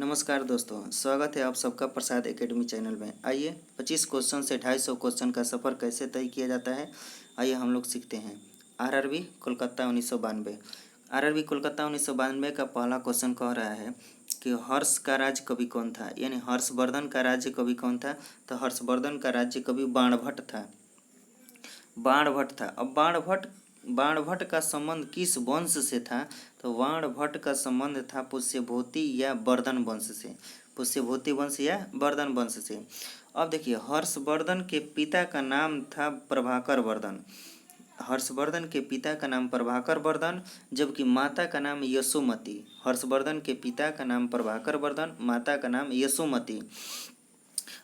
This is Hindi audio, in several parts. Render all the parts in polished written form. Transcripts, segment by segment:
नमस्कार दोस्तों, स्वागत है आप सबका प्रसाद एकेडमी चैनल में। आइए 25 क्वेश्चन से 250 क्वेश्चन का सफ़र कैसे तय किया जाता है, आइए हम लोग सीखते हैं। आरआरबी कोलकाता 1992। आरआरबी कोलकाता 1992 का पहला क्वेश्चन कह रहा है कि हर्ष का राज्य कवि कौन था, यानी हर्षवर्धन का राज्य कवि कौन था। तो हर्षवर्धन का राज्य कवि बाणभट्ट था। बाणभट्ट था। अब बाणभट्ट का संबंध किस वंश से था। तो बाणभट्ट का संबंध था पुष्यभूति या वर्धन वंश से। पुष्यभूति वंश या वर्धन वंश से। अब देखिए, हर्षवर्धन के पिता का नाम था प्रभाकर वर्धन। हर्षवर्धन के पिता का नाम प्रभाकर वर्धन, जबकि माता का नाम यशोमती। हर्षवर्धन के पिता का नाम प्रभाकर वर्धन, माता का नाम यशोमती।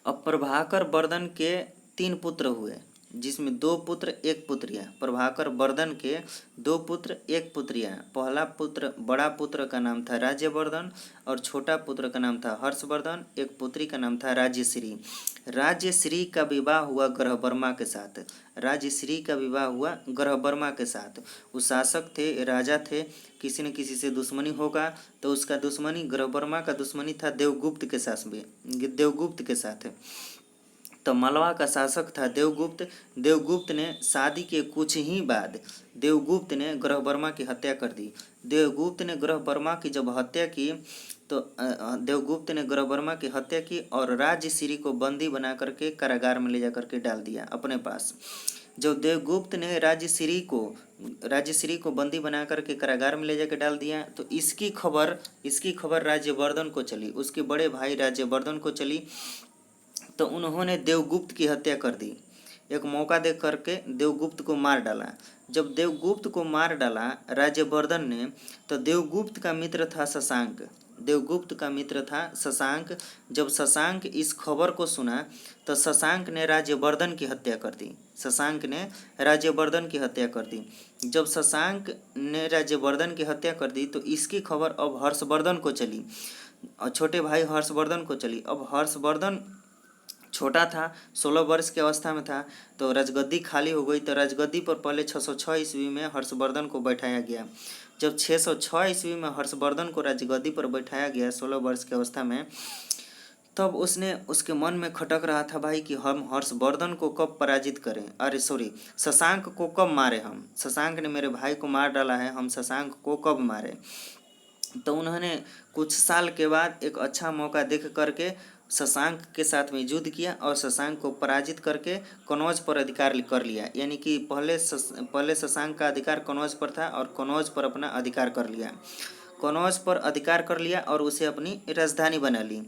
अब प्रभाकर वर्धन के 3 पुत्र हुए, जिसमें 2 पुत्र 1 पुत्रियाँ। प्रभाकर वर्धन के 2 पुत्र 1 पुत्रियाँ। पहला पुत्र, बड़ा पुत्र का नाम था राज्यवर्धन और छोटा पुत्र का नाम था हर्षवर्धन। एक पुत्री का नाम था राज्यश्री। राज्यश्री का विवाह हुआ ग्रहवर्मा के साथ। राज्यश्री का विवाह हुआ ग्रहवर्मा के साथ। वो शासक थे, राजा थे, किसी न किसी से दुश्मनी होगा तो उसका दुश्मनी, ग्रहवर्मा का दुश्मनी था देवगुप्त के साथ में, देवगुप्त के साथ। तो मालवा का शासक था देवगुप्त। देवगुप्त ने शादी के कुछ ही बाद देवगुप्त ने ग्रहवर्मा की हत्या कर दी। देवगुप्त ने ग्रहवर्मा की जब हत्या की तो देवगुप्त ने ग्रहवर्मा की हत्या की और राज्यश्री को बंदी बना करके कारागार में ले जा करके डाल दिया अपने पास। जब देवगुप्त ने राज्यश्री को बंदी बना करके कारागार में ले जाकर डाल दिया तो इसकी खबर राज्यवर्धन को चली, उसके बड़े भाई राज्यवर्धन को चली। तो उन्होंने देवगुप्त की हत्या कर दी। एक मौका देख करके देवगुप्त को मार डाला। जब देवगुप्त को मार डाला राज्यवर्धन ने, तो देवगुप्त का मित्र था शशांक। देवगुप्त का मित्र था शशांक। जब शशांक इस खबर को सुना तो शशांक ने राज्यवर्धन की हत्या कर दी। शशांक ने राज्यवर्धन की हत्या कर दी। जब शशांक ने राज्यवर्धन की हत्या कर दी तो इसकी खबर अब हर्षवर्धन को चली और छोटे भाई हर्षवर्धन को चली। अब हर्षवर्धन छोटा था, 16 वर्ष की अवस्था में था, तो राजगद्दी खाली हो गई। तो राजगद्दी पर पहले 606 ईस्वी में हर्षवर्धन को बैठाया गया। जब 606 ईस्वी में हर्षवर्धन को राजगद्दी पर बैठाया गया 16 वर्ष की अवस्था में, तब उसके मन में खटक रहा था भाई कि हम हर्षवर्धन को कब पराजित करें, अरे सॉरी, शशांक को कब मारे। हम शशांक ने मेरे भाई को मार डाला है, हम शशांक को कब मारे। तो उन्होंने कुछ साल के बाद एक अच्छा मौका देख करके शशांक के साथ में युद्ध किया और शशांक को पराजित करके कनौज पर अधिकार कर लिया। यानी कि पहले शशांक का अधिकार कनौज पर था और कनौज पर अपना अधिकार कर लिया। कनौज पर अधिकार कर लिया और उसे अपनी राजधानी बना ली।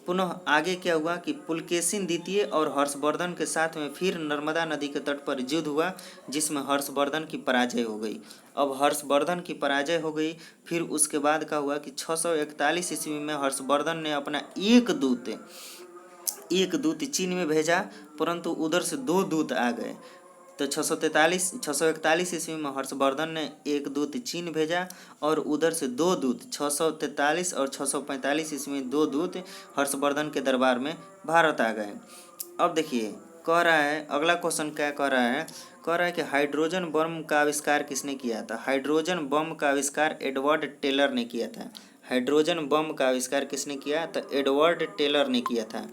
पुनः आगे क्या हुआ कि पुलकेशिन द्वितीय और हर्षवर्धन के साथ में फिर नर्मदा नदी के तट पर युद्ध हुआ, जिसमें हर्षवर्धन की पराजय हो गई। अब हर्षवर्धन की पराजय हो गई। फिर उसके बाद क्या हुआ कि 641 ईस्वी में हर्षवर्धन ने अपना एक दूत चीन में भेजा, परंतु उधर से 2 दूत आ गए। तो 641 ईस्वी में हर्षवर्धन ने एक दूत चीन भेजा और उधर से 2 दूत 643 और 645 ईस्वी में 2 दूत हर्षवर्धन के दरबार में भारत आ गए। अब देखिए, कह रहा है अगला क्वेश्चन क्या कह रहा है कि हाइड्रोजन बम का आविष्कार किसने किया था। हाइड्रोजन बम का आविष्कार एडवर्ड टेलर ने किया था। हाइड्रोजन बम का आविष्कार किसने किया, तो एडवर्ड टेलर ने किया था।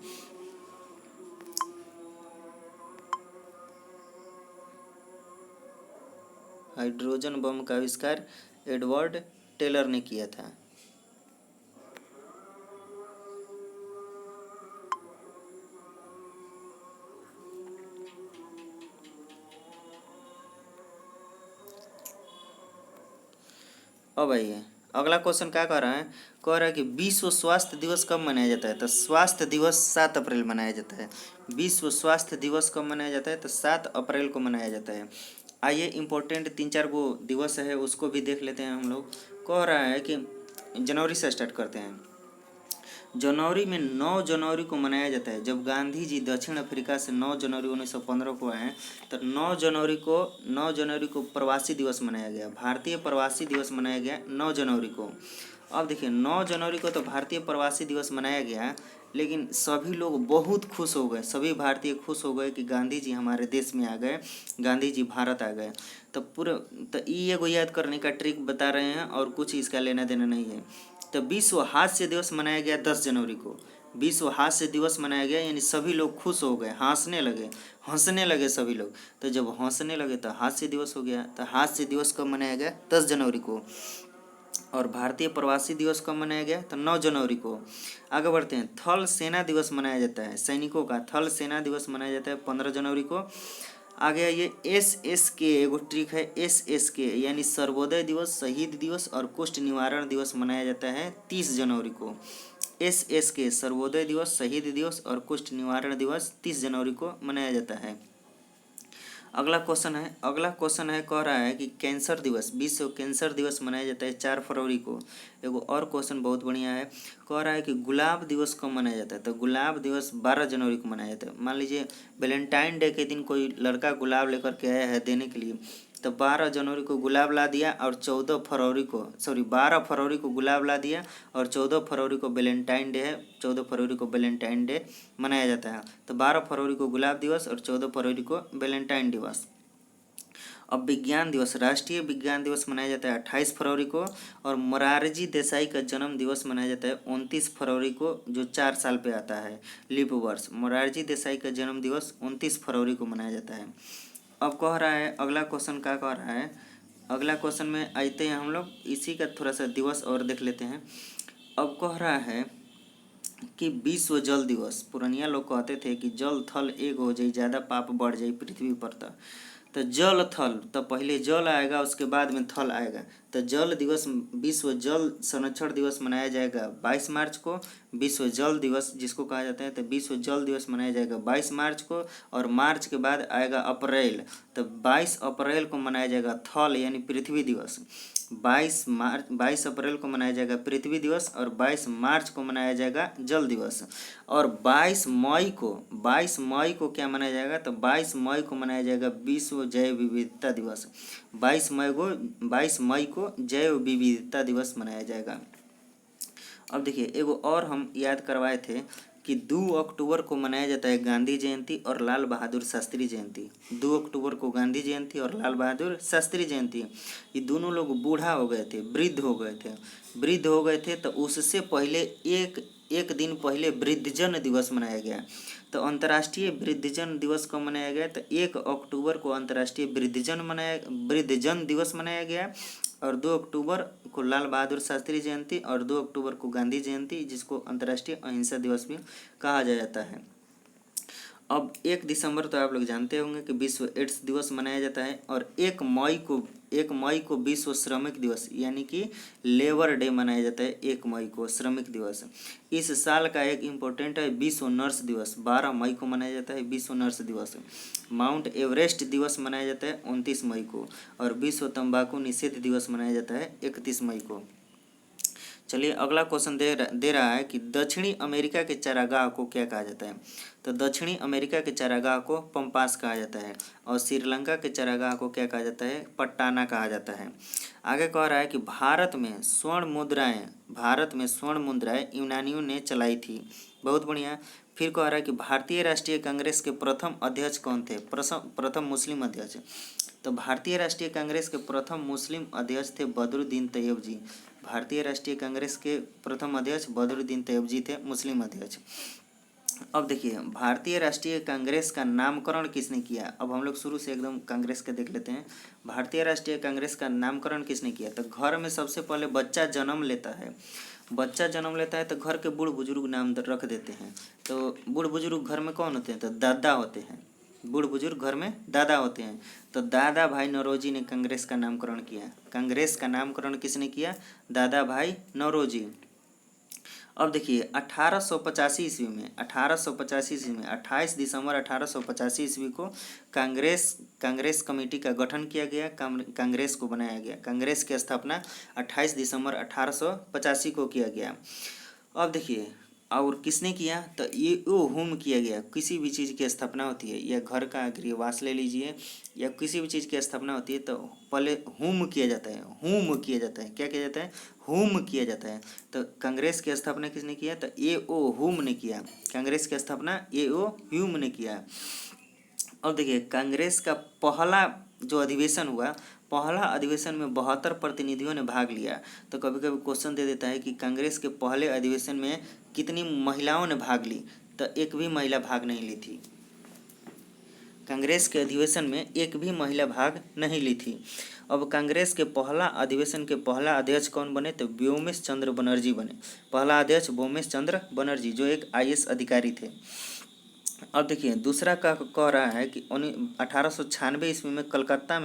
हाइड्रोजन बम का आविष्कार एडवर्ड टेलर ने किया था। अब आइए अगला क्वेश्चन क्या कह रहा है कि विश्व स्वास्थ्य दिवस कब मनाया जाता है। तो स्वास्थ्य दिवस 7 अप्रैल मनाया जाता है। विश्व स्वास्थ्य दिवस कब मनाया जाता है, तो 7 अप्रैल को मनाया जाता है। आइए इम्पोर्टेंट 3-4 वो दिवस है उसको भी देख लेते हैं हम लोग। कह रहा है कि जनवरी से स्टार्ट करते हैं। जनवरी में 9 जनवरी को मनाया जाता है। जब गांधी जी दक्षिण अफ्रीका से 9 जनवरी 1915 को आए, तो 9 जनवरी को प्रवासी दिवस मनाया गया। भारतीय प्रवासी दिवस मनाया गया 9 जनवरी को। अब देखिए, 9 जनवरी को तो भारतीय प्रवासी दिवस मनाया गया, लेकिन सभी लोग बहुत खुश हो गए। सभी भारतीय खुश हो गए कि गांधी जी हमारे देश में आ गए, गांधी जी भारत आ गए। तो ये एगो याद करने का ट्रिक बता रहे हैं और कुछ इसका लेना देना नहीं है। तो विश्व हास्य दिवस मनाया गया 10 जनवरी को। विश्व हास्य दिवस मनाया गया, यानी सभी लोग खुश हो गए, हंसने लगे सभी लोग। तो जब हंसने लगे तो हास्य दिवस हो गया। तो हास्य दिवस कब मनाया गया? 10 जनवरी को। और भारतीय प्रवासी दिवस कब मनाया गया? तो 9 जनवरी को। आगे बढ़ते हैं। थल सेना दिवस मनाया जाता है, सैनिकों का थल सेना दिवस मनाया जाता है 15 जनवरी को। आगे आइए, SSK, एगो ट्रिक है SSK, यानी सर्वोदय दिवस, शहीद दिवस और कुष्ठ निवारण दिवस मनाया जाता है 30 जनवरी को। SSK, सर्वोदय दिवस, शहीद दिवस और कुष्ठ निवारण दिवस 30 जनवरी को मनाया जाता है। अगला क्वेश्चन है, कह रहा है कि कैंसर दिवस, विश्व कैंसर दिवस मनाया जाता है 4 फरवरी को। एगो और क्वेश्चन बहुत बढ़िया है, कह रहा है कि गुलाब दिवस कब मनाया जाता है? तो गुलाब दिवस 12 जनवरी को मनाया जाता है। मान लीजिए वैलेंटाइन डे के दिन कोई लड़का गुलाब लेकर के आया है देने के लिए, तो 12 जनवरी को गुलाब ला दिया और 12 फरवरी को गुलाब ला दिया और 14 फरवरी को वैलेंटाइन डे है, 14 फरवरी को वैलेंटाइन डे मनाया जाता है। तो 12 फरवरी को गुलाब दिवस और 14 फरवरी को वैलेंटाइन दिवस। अब विज्ञान दिवस, राष्ट्रीय विज्ञान दिवस मनाया जाता है 28 फरवरी को। और मोरारजी देसाई का जन्म दिवस मनाया जाता है 29 फरवरी को, जो 4 साल पे आता है, लीप वर्ष। मोरारजी देसाई का जन्म दिवस 29 फरवरी को मनाया जाता है। अब कह रहा है, अगला क्वेश्चन क्या कह रहा है, अगला क्वेश्चन में आते हैं हम लोग, इसी का थोड़ा सा दिवस और देख लेते हैं। अब कह रहा है कि विश्व जल दिवस, पुरनिया लोग कहते थे कि जल थल एक हो जाए, ज़्यादा पाप बढ़ जाए पृथ्वी पर। तो जल थल, तो पहले जल आएगा उसके बाद में थल आएगा। तो जल दिवस, विश्व जल संरक्षण दिवस मनाया जाएगा 22 मार्च को। विश्व जल दिवस जिसको कहा जाता है, तो विश्व जल दिवस मनाया जाएगा 22 मार्च को। और मार्च के बाद आएगा अप्रैल, तो 22 अप्रैल को मनाया जाएगा थल यानी पृथ्वी दिवस। 22 अप्रैल को मनाया जाएगा पृथ्वी दिवस और 22 मार्च को मनाया जाएगा जल दिवस। और 22 मई को क्या मनाया जाएगा? तो 22 मई को मनाया जाएगा विश्व जैव विविधता दिवस। 22 मई को जैव विविधता दिवस मनाया जाएगा। अब देखिए, एगो और हम याद करवाए थे कि 2 अक्टूबर को मनाया जाता है गांधी जयंती और लाल बहादुर शास्त्री जयंती। 2 अक्टूबर को गांधी जयंती और लाल बहादुर शास्त्री जयंती। ये दोनों लोग बूढ़ा हो गए थे, वृद्ध हो गए थे, तो उससे पहले एक दिन पहले वृद्धजन दिवस मनाया गया। तो अंतर्राष्ट्रीय वृद्धजन दिवस कब मनाया गया? तो 1 अक्टूबर को अंतर्राष्ट्रीय वृद्धजन दिवस मनाया गया। और 2 अक्टूबर को लाल बहादुर शास्त्री जयंती और 2 अक्टूबर को गांधी जयंती, जिसको अंतर्राष्ट्रीय अहिंसा दिवस भी कहा जाता है। अब 1 दिसंबर तो आप लोग जानते होंगे कि विश्व एड्स दिवस मनाया जाता है। और 1 मई को विश्व श्रमिक दिवस यानी कि लेबर डे मनाया जाता है। 1 मई को श्रमिक दिवस। इस साल का एक इम्पोर्टेंट है विश्व नर्स दिवस, 12 मई को मनाया जाता है विश्व नर्स दिवस। माउंट एवरेस्ट दिवस मनाया जाता है 29 मई को। और विश्व तंबाकू निषेध दिवस मनाया जाता है 31 मई को। चलिए, अगला क्वेश्चन दे रहा है कि दक्षिणी अमेरिका के चारागाह को क्या कहा जाता है? तो दक्षिणी अमेरिका के चारागाह को पंपास कहा जाता है। और श्रीलंका के चारागाह को क्या कहा जाता है? पट्टाना कहा जाता है। आगे कह रहा है कि भारत में स्वर्ण मुद्राएं यूनानियों ने चलाई थी। बहुत बढ़िया। फिर कह रहा है कि भारतीय राष्ट्रीय कांग्रेस के प्रथम अध्यक्ष कौन थे? प्रथम मुस्लिम अध्यक्ष। तो भारतीय राष्ट्रीय कांग्रेस के प्रथम मुस्लिम अध्यक्ष थे बदरुद्दीन तैयब जी। भारतीय राष्ट्रीय कांग्रेस के प्रथम अध्यक्ष बदरुद्दीन तैयब जी थे, मुस्लिम अध्यक्ष। अब देखिए, भारतीय राष्ट्रीय कांग्रेस का नामकरण किसने किया? अब हम लोग शुरू से एकदम कांग्रेस के देख लेते हैं। भारतीय राष्ट्रीय कांग्रेस का नामकरण किसने किया? तो घर में सबसे पहले बच्चा जन्म लेता है तो घर के बूढ़ बुजुर्ग नाम रख देते हैं। तो बूढ़ बुजुर्ग घर में कौन होते हैं? तो दादा होते हैं। बूढ़ बुजुर्ग घर में दादा होते हैं। तो दादा भाई नौरोजी ने कांग्रेस का नामकरण किया। कांग्रेस का नामकरण किसने किया? दादा भाई नौरोजी। अब देखिए, 1885 ईस्वी में 28 दिसंबर 1885 ईस्वी को कांग्रेस कमेटी का गठन किया गया, कांग्रेस को बनाया गया। कांग्रेस की स्थापना 28 दिसंबर 1885 को किया गया। अब देखिए, और किसने किया? तो ये हुम किया गया। किसी भी चीज़ की स्थापना होती है, या घर का गृहवास ले लीजिए, या किसी भी चीज़ की स्थापना होती है तो पहले हुम किया जाता है। क्या किया जाता है? हुम किया जाता है। तो कांग्रेस की स्थापना किसने किया? तो हुम ने किया। कांग्रेस की स्थापना ह्यूम ने किया। अब देखिए, कांग्रेस का पहला जो अधिवेशन हुआ, पहला अधिवेशन में 72 प्रतिनिधियों ने भाग लिया। तो कभी कभी क्वेश्चन दे देता है कि कांग्रेस के पहले अधिवेशन में कितनी महिलाओं ने भाग ली, तो एक भी महिला भाग नहीं ली थी। कांग्रेस के अधिवेशन में एक भी महिला भाग नहीं ली थी। अब कांग्रेस के पहला अधिवेशन के पहला अध्यक्ष कौन बने, तो व्योमेश चंद्र बनर्जी बने। पहला अध्यक्ष व्योमेश चंद्र बनर्जी, जो एक IAS अधिकारी थे। अब देखिए दूसरा का कह रहा है कि 1896 ईस्वी में कलकत्ता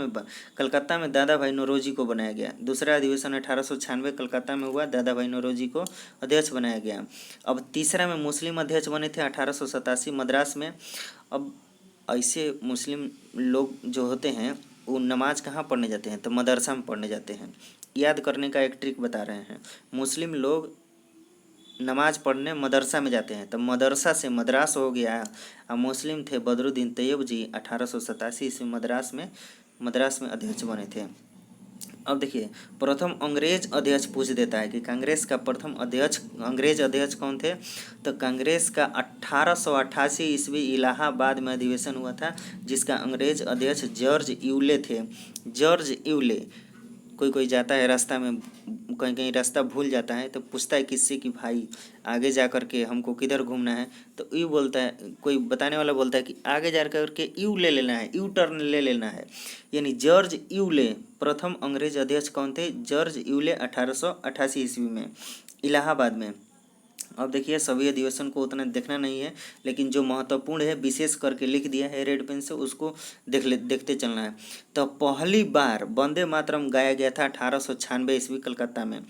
में दादा भाई नौरोजी को बनाया गया। दूसरा अधिवेशन 1896 कलकत्ता में हुआ, दादा भाई नौरोजी को अध्यक्ष बनाया गया। अब तीसरा में मुस्लिम अध्यक्ष बने थे 1887 मद्रास में। अब ऐसे मुस्लिम लोग जो होते हैं वो नमाज कहाँ पढ़ने जाते हैं, तो मदरसा में पढ़ने जाते हैं। याद करने का एक ट्रिक बता रहे हैं, मुस्लिम लोग नमाज पढ़ने मदरसा में जाते हैं, तो मदरसा से मद्रास हो गया। अब मुस्लिम थे बदरुद्दीन तैयब जी, 1887 ईस्वी मद्रास में अध्यक्ष बने थे। अब देखिए प्रथम अंग्रेज अध्यक्ष पूछ देता है कि कांग्रेस का प्रथम अंग्रेज अध्यक्ष कौन थे, तो कांग्रेस का 1888 ईस्वी इलाहाबाद में अधिवेशन हुआ था, जिसका अंग्रेज अध्यक्ष जॉर्ज यूले थे। जॉर्ज यूले, कोई जाता है रास्ता में, कहीं रास्ता भूल जाता है तो पूछता है किससे कि भाई आगे जा कर के हमको किधर घूमना है, तो यू बोलता है, कोई बताने वाला बोलता है कि आगे जा कर के यू ले लेना है, यू टर्न ले लेना है। यानी जॉर्ज यूले प्रथम अंग्रेज अध्यक्ष कौन थे, जॉर्ज यूले 1888 ईस्वी में इलाहाबाद में। अब देखिए सभी अधिवेशन को उतना देखना नहीं है, लेकिन जो महत्वपूर्ण है विशेष करके लिख दिया है रेड पेन से, उसको देखते चलना है। तो पहली बार वंदे मातरम गाया गया था 1896 ईस्वी कलकत्ता में।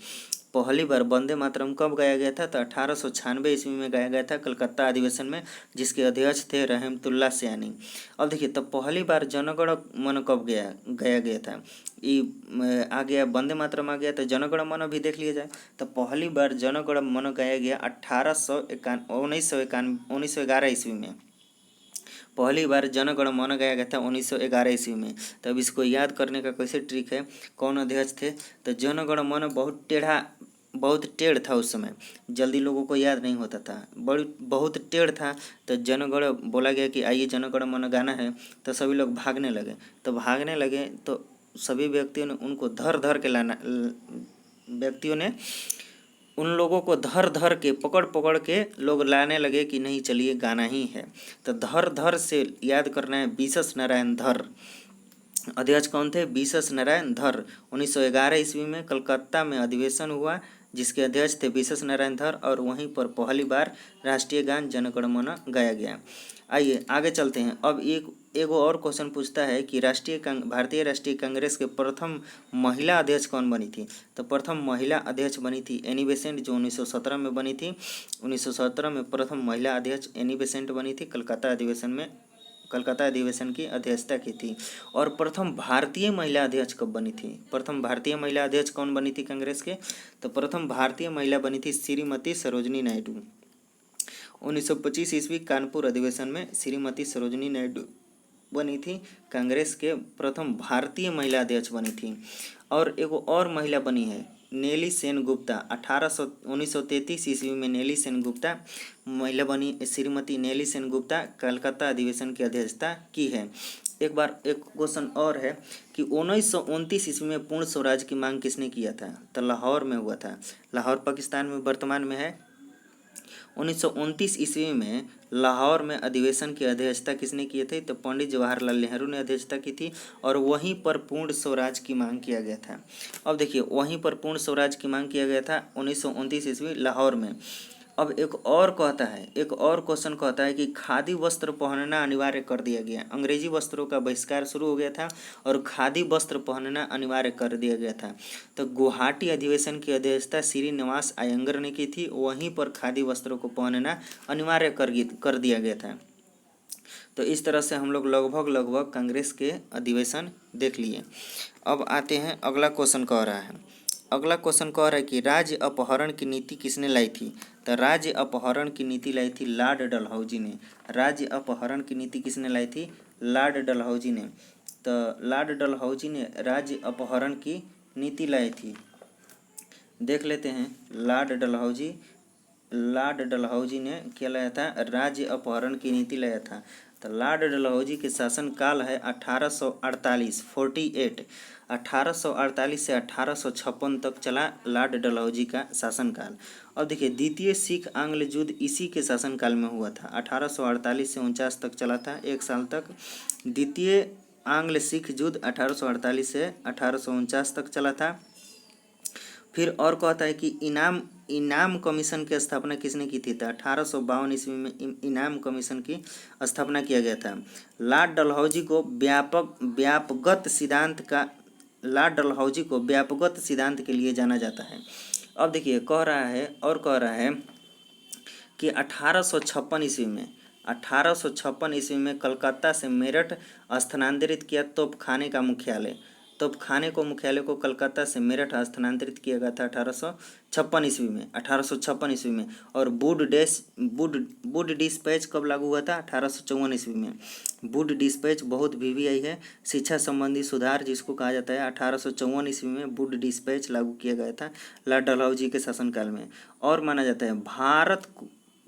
पहली बार वंदे मातरम कब गाया गया था, तो 1896 ईस्वी में गाया गया था कलकत्ता अधिवेशन में, जिसके अध्यक्ष थे रहमतुल्लाह सयानी। अब देखिए तब पहली बार जनगण मन कब गाया गया था, ये आ गया वंदे मातरम आ गया, तो जनगण मन भी देख लिया जाए। तो पहली बार जनगण मन गाया गया 1911 ईस्वी में। पहली बार जनगण मन गाया गया था 1911 ईस्वी में। तब इसको याद करने का कैसे ट्रिक है, कौन अध्यक्ष थे, तो जनगण मन बहुत टेढ़ था उस समय, जल्दी लोगों को याद नहीं होता था, बहुत टेढ़ था। तो जनगण बोला गया कि आइए जनगण मन गाना है, तो सभी लोग भागने लगे। तो सभी व्यक्तियों ने उनको उन लोगों को धर के पकड़ के लोग लाने लगे कि नहीं चलिए गाना ही है। तो धर से याद करना है, बीसस नारायण धर अध्यक्ष कौन थे, बीसस नारायण धर। 1911 ईस्वी में कलकत्ता में अधिवेशन हुआ, जिसके अध्यक्ष थे बीसस नारायण धर, और वहीं पर पहली बार राष्ट्रीय गान जन गण मन गाया गया। आइए आगे चलते हैं। अब एक और क्वेश्चन पूछता है कि भारतीय राष्ट्रीय कांग्रेस के प्रथम महिला अध्यक्ष कौन बनी थी, तो प्रथम महिला अध्यक्ष बनी थी एनी बेसेंट, जो 1917 में बनी थी। 1917 में प्रथम महिला अध्यक्ष एनी बेसेंट बनी थी, कलकत्ता अधिवेशन की अध्यक्षता की थी। और प्रथम भारतीय महिला अध्यक्ष कब बनी थी, प्रथम भारतीय महिला अध्यक्ष कौन बनी थी कांग्रेस के, तो प्रथम भारतीय महिला बनी थी श्रीमती सरोजनी नायडू। 1925 ईस्वी कानपुर अधिवेशन में श्रीमती सरोजनी नायडू बनी थी, कांग्रेस के प्रथम भारतीय महिला अध्यक्ष बनी थी। और एक और महिला बनी है नेली सेन गुप्ता, 1933 ईस्वी में नेली सेन गुप्ता महिला बनी, श्रीमती नेली सेन गुप्ता कलकत्ता अधिवेशन की अध्यक्षता की है। एक क्वेश्चन और है कि 1929 ईस्वी में पूर्ण स्वराज की मांग किसने किया था, तो लाहौर में हुआ था। लाहौर पाकिस्तान में वर्तमान में है। 1929 ईस्वी में लाहौर में अधिवेशन की अध्यक्षता किसने किए थे, तो पंडित जवाहरलाल नेहरू ने अध्यक्षता की थी, और वहीं पर पूर्ण स्वराज की मांग किया गया था। अब देखिए वहीं पर पूर्ण स्वराज की मांग किया गया था 1929 ईस्वी लाहौर में। अब एक और क्वेश्चन कहता है कि खादी वस्त्र पहनना अनिवार्य कर दिया गया। अंग्रेजी वस्त्रों का बहिष्कार शुरू हो गया था और खादी वस्त्र पहनना अनिवार्य कर दिया गया था। तो गुवाहाटी अधिवेशन की अध्यक्षता श्रीनिवास अयंगर ने की थी, वहीं पर खादी वस्त्रों को पहनना अनिवार्य कर दिया गया था। तो इस तरह से हम लोग लगभग कांग्रेस के अधिवेशन देख लिए। अब आते हैं अगला क्वेश्चन कह रहा है कि राज्य अपहरण की नीति किसने लाई थी, तो राज्य अपहरण की नीति लाई थी लॉर्ड डलहौजी ने। राज्य अपहरण की नीति किसने लाई थी, लॉर्ड डलहौजी ने। तो लॉर्ड डलहौजी ने राज्य अपहरण की नीति लाई थी। देख लेते हैं लॉर्ड डलहौजी ने क्या लाया था, राज्य अपहरण की नीति लाया था। तो लॉर्ड डलहौजी के शासनकाल है 1848 48। 1848 से 1856 तक चला लॉर्ड डलहौजी का शासनकाल। अब देखिए द्वितीय सिख आंग्ल युद्ध इसी के शासनकाल में हुआ था। 1848 से 49 तक चला था, 1 साल तक। द्वितीय आंग्ल सिख युद्ध 1848 से 1849 तक चला था। फिर और कहता है कि इनाम कमीशन की स्थापना किसने की थी? तो 1852 ईस्वी में इनाम कमीशन की स्थापना किया गया था। लॉर्ड डलहौजी को व्यापकगत सिद्धांत के लिए जाना जाता है। अब देखिए कह रहा है कि 1856 ईस्वी में कलकत्ता से मेरठ स्थानांतरित किया तोपखाने को मुख्यालय को कलकत्ता से मेरठ स्थानांतरित किया गया था 1856 ईस्वी में। और वुड डिस्पैच कब लागू हुआ था? 1854 ईस्वी में। वुड डिस्पैच बहुत VVI है, शिक्षा संबंधी सुधार जिसको कहा जाता है। 1854 ईस्वी में वुड डिस्पैच लागू किया गया था लॉर्ड डलहौजी के शासनकाल में। और माना जाता है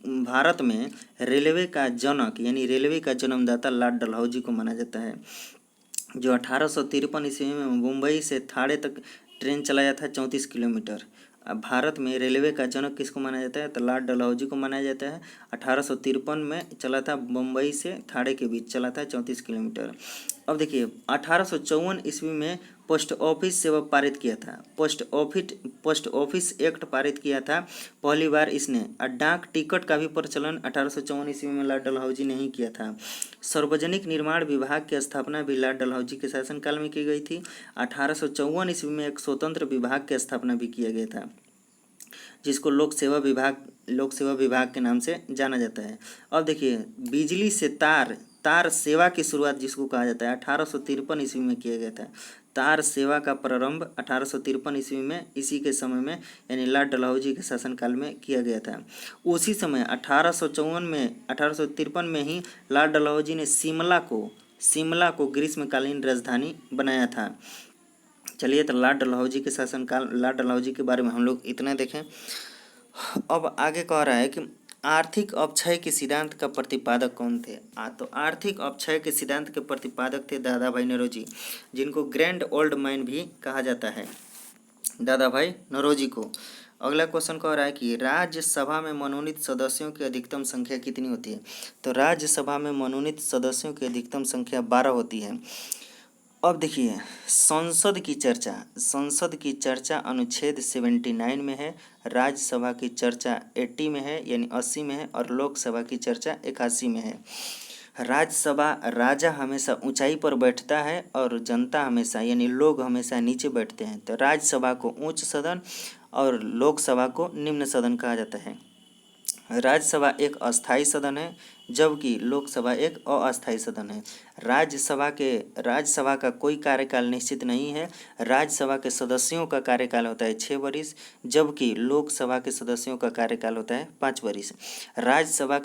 भारत में रेलवे का जनक यानी रेलवे का जन्मदाता लॉर्ड डलहौजी को माना जाता है, जो 1853 ईस्वी में मुंबई से थाणे तक ट्रेन चलाया था 34 किलोमीटर। अब भारत में रेलवे का जनक किसको माना जाता है? तो लॉर्ड डलहौजी को माना जाता है। 1853 में चला था, मुंबई से थाणे के बीच चला था 34 किलोमीटर। अब देखिए 1854 ईस्वी में पोस्ट ऑफिस सेवा पारित किया था। पोस्ट ऑफिस एक्ट पारित किया था पहली बार इसने। और डाक टिकट का भी प्रचलन 1854 ईस्वी में लॉर्ड डलहौजी ने ही किया था। सार्वजनिक निर्माण विभाग की स्थापना भी लॉर्ड डलहौजी के शासनकाल में की गई थी। 1854 ईस्वी में एक स्वतंत्र विभाग की स्थापना भी किया गया था, जिसको लोक सेवा विभाग के नाम से जाना जाता है। अब देखिए बिजली से तार सेवा की शुरुआत जिसको कहा जाता है 1853 ईस्वी में किया गया था। तार सेवा का प्रारंभ 1853 ईस्वी में इसी के समय में यानी लॉर्ड डलहौजी के शासनकाल में किया गया था। उसी समय 1853 में ही लॉर्ड डलहौजी ने शिमला को ग्रीष्मकालीन राजधानी बनाया था। चलिए तो लॉर्ड डलहौजी के शासनकाल, लॉर्ड डलहौजी के बारे में हम लोग इतना देखें। अब आगे कह रहा है कि आर्थिक अपक्षय के सिद्धांत का प्रतिपादक कौन थे? तो आर्थिक अपक्षय के सिद्धांत के प्रतिपादक थे दादा भाई नौरोजी, जिनको ग्रैंड ओल्ड मैन भी कहा जाता है, दादा भाई नौरोजी को। अगला क्वेश्चन कह रहा है कि राज्यसभा में मनोनीत सदस्यों की अधिकतम संख्या कितनी होती है? तो राज्यसभा में मनोनीत सदस्यों की अधिकतम संख्या 12 होती है। अब देखिए संसद की चर्चा अनुच्छेद 79 में है, राज्यसभा की चर्चा 80 में है यानी 80 में है, और लोकसभा की चर्चा 81 में है। राज्यसभा राजा हमेशा ऊंचाई पर बैठता है और जनता हमेशा यानी लोग हमेशा नीचे बैठते हैं। तो राज्यसभा को उच्च सदन और लोकसभा को निम्न सदन कहा जाता है। राज्यसभा एक अस्थायी सदन है, जबकि लोकसभा एक अस्थायी सदन है। राज्यसभा का कोई कार्यकाल निश्चित नहीं है। राज्यसभा के सदस्यों का कार्यकाल होता है 6 वर्ष, जबकि लोकसभा के सदस्यों का कार्यकाल होता है 5 वर्ष। राज्यसभा